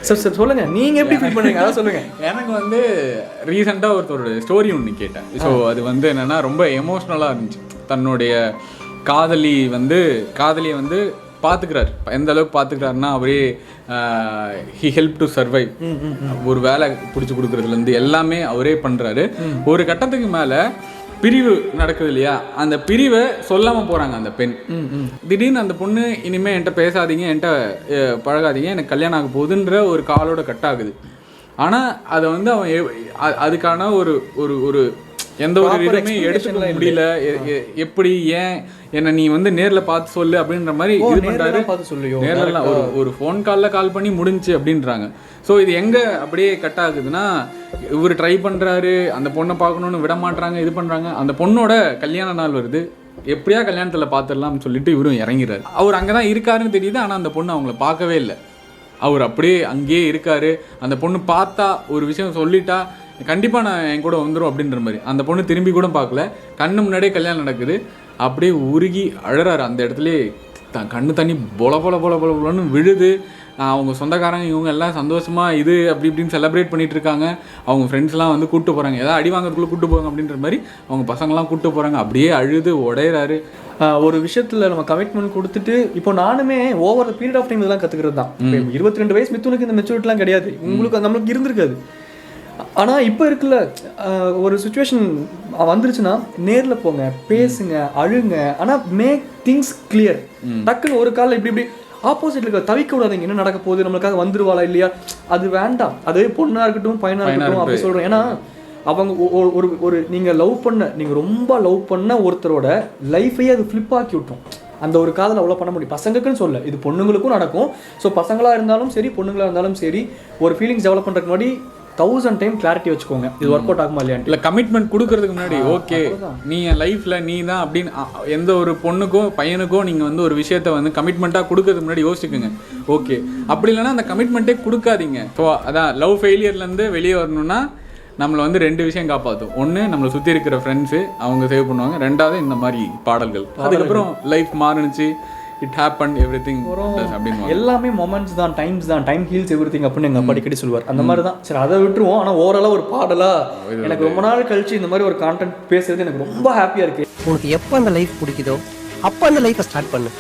Sir சொல்லுங்க, நீங்க எப்படி ஃபீல் பண்ணுறீங்க அதான் சொல்லுங்க. எனக்கு வந்து ரீசெண்டாக ஒருத்தரோட ஸ்டோரி ஒன்று கேட்டேன். ஸோ அது வந்து என்னென்னா ரொம்ப எமோஷ்னலாக இருந்துச்சு. தன்னுடைய காதலியை வந்து பார்த்துக்கிறார். எந்த அளவுக்கு பார்த்துக்கிறாருன்னா அவரே ஹி ஹெல்ப் டு சர்வைவ், ஒரு வேலை பிடிச்சி கொடுக்குறதுலேருந்து எல்லாமே அவரே பண்ணுறாரு. ஒரு கட்டத்துக்கு மேலே பிரிவு நடக்குது இல்லையா, அந்த பிரிவை சொல்லாமல் போகிறாங்க அந்த பெண். திடீர்னு அந்த பொண்ணு இனிமேல் என்கிட்ட பேசாதீங்க, என்கிட்ட பழகாதீங்க, எனக்கு கல்யாணம் ஆக போகுதுன்ற ஒரு காலோட கட் ஆகுது. ஆனால் அதை வந்து அவன் அதுக்கான ஒரு ஒரு ஒரு எந்த ஒரு இதுவுமே எடுத்துக்க முடியல. எப்படி ஏன் என்ன நீ வந்து நேரில் பார்த்து சொல்லு அப்படின்ற மாதிரி இது பண்ணுறாரு. நேரில் ஒரு ஃபோன் கால் பண்ணி முடிஞ்சு அப்படின்றாங்க. ஸோ இது எங்கே அப்படியே கட் ஆகுதுன்னா, இவர் ட்ரை பண்ணுறாரு, அந்த பொண்ணை பார்க்கணுன்னு விட மாட்டுறாங்க, இது பண்ணுறாங்க. அந்த பொண்ணோட கல்யாண நாள் வருது, எப்படியா கல்யாணத்தில் பார்த்துடலாம்னு சொல்லிட்டு இவரும் இறங்கிறாரு. அவர் அங்கே தான் இருக்காருன்னு தெரியுது, ஆனால் அந்த பொண்ணு அவங்கள பார்க்கவே இல்லை. அவர் அப்படியே அங்கேயே இருக்காரு. அந்த பொண்ணு பார்த்தா ஒரு விஷயம் சொல்லிட்டா கண்டிப்பாக நான் என் கூட வந்துடும் அப்படின்ற மாதிரி. அந்த பொண்ணு திரும்பி கூட பார்க்கல, கண்ணு முன்னாடியே கல்யாணம் நடக்குது. அப்படியே உருகி அழறாரு. அந்த இடத்துல கண்ணு தண்ணி பொலன்னு விழுது. அவங்க சொந்தக்காரங்க இவங்க எல்லாம் சந்தோஷமாக இது அப்படி இப்படின்னு செலிப்ரேட் பண்ணிகிட்டு இருக்காங்க. அவங்க ஃப்ரெண்ட்ஸ்லாம் வந்து கூப்பிட்டு போகிறாங்க, ஏதாவது அடி வாங்குறதுக்குள்ளே கூப்பிட்டு போவாங்க அப்படின்ற மாதிரி அவங்க பசங்களாம் கூப்பிட்டு போகிறாங்க. அப்படியே அழுது உடையிறாரு. ஒரு விஷயத்தில் நம்ம கமிட்மெண்ட் கொடுத்துட்டு, இப்போ நானுமே over the period of time இதெல்லாம் கற்றுக்கிறது தான். 22 வயசு மித்துனுக்கு இந்த மெச்சூரிட்டிலாம் கிடையாது, உங்களுக்கு நம்மளுக்கு இருந்திருக்காது. ஆனால் இப்போ இருக்குல்ல ஒரு சுச்சுவேஷன் வந்துருச்சுன்னா நேரில் போங்க, பேசுங்க, அழுங்க, ஆனால் மேக் திங்ஸ் கிளியர். டக்குன்னு ஒரு காலில் இப்படி ஆப்போசிட்ல இருக்க தவிக்க விடாதீங்க, என்ன நடக்க போகுது, நம்மளுக்காக வந்துருவாளா இல்லையா, அது வேண்டாம். அது பொண்ணாக இருக்கட்டும் பையனாக இருக்கட்டும் அப்படி சொல்கிறேன். ஏன்னா அவங்க ஒரு நீங்கள் ரொம்ப லவ் பண்ண ஒருத்தரோட லைஃபையே அது ஃப்ளிப் ஆக்கி விட்டோம். அந்த ஒரு காதல் அவ்வளோ பண்ண முடியும். பசங்களுக்குன்னு சொல்ல, இது பொண்ணுங்களுக்கும் நடக்கும். ஸோ பசங்களாக இருந்தாலும் சரி பொண்ணுங்களாக இருந்தாலும் சரி, ஒரு ஃபீலிங்ஸ் டெவலப் பண்ணுறதுக்கு முன்னாடி 1000 டைம் கிளாரிட்டி வச்சுக்கோங்க, இது ஒர்க் அவுட் ஆகுமா இல்லையா. இல்லை கமிட்மெண்ட் கொடுக்கறதுக்கு முன்னாடி ஓகே நீ என் லைஃப்பில் நீ தான் அப்படின்னு எந்த ஒரு பொண்ணுக்கோ பையனுக்கோ நீங்கள் வந்து ஒரு விஷயத்த வந்து கமிட்மெண்ட்டாக கொடுக்கறதுக்கு முன்னாடி யோசிச்சுக்கோங்க. ஓகே அப்படி இல்லைன்னா அந்த கமிட்மெண்ட்டே கொடுக்காதீங்க. ஸோ அதான் லவ் ஃபெயிலியர்லேருந்து வெளியே வரணும்னா நம்மளை வந்து 2 விஷயம் காப்பாற்றும். ஒன்று நம்மளை சுற்றி இருக்கிற ஃப்ரெண்ட்ஸு, அவங்க சேவ் பண்ணுவாங்க. 2வது இந்த மாதிரி பாடல்கள். அதுக்கப்புறம் லைஃப் மாறுனுச்சு, இட் ஹேப்பன் எவ்ரிதிங் அப்படின்னு எல்லாமே மொமெண்ட்ஸ் தான், டைம்ஸ் தான், டைம் ஹீல்ஸ் எவ்ரிதிங் அப்படின்னு எங்கள் அப்பா அடிக்கடி சொல்லுவார். அந்த மாதிரி தான். சரி அதை விட்டுருவோம். ஆனால் ஓவராலாக ஒரு பாடலாக எனக்கு ரொம்ப நாள் கழிச்சு இந்த மாதிரி ஒரு கான்டென்ட் பேசுறது எனக்கு ரொம்ப ஹாப்பியாக இருக்குது. உனக்கு எப்போ அந்த லைஃப் பிடிக்குதோ அப்போ அந்த லைஃப்பை ஸ்டார்ட் பண்ணு.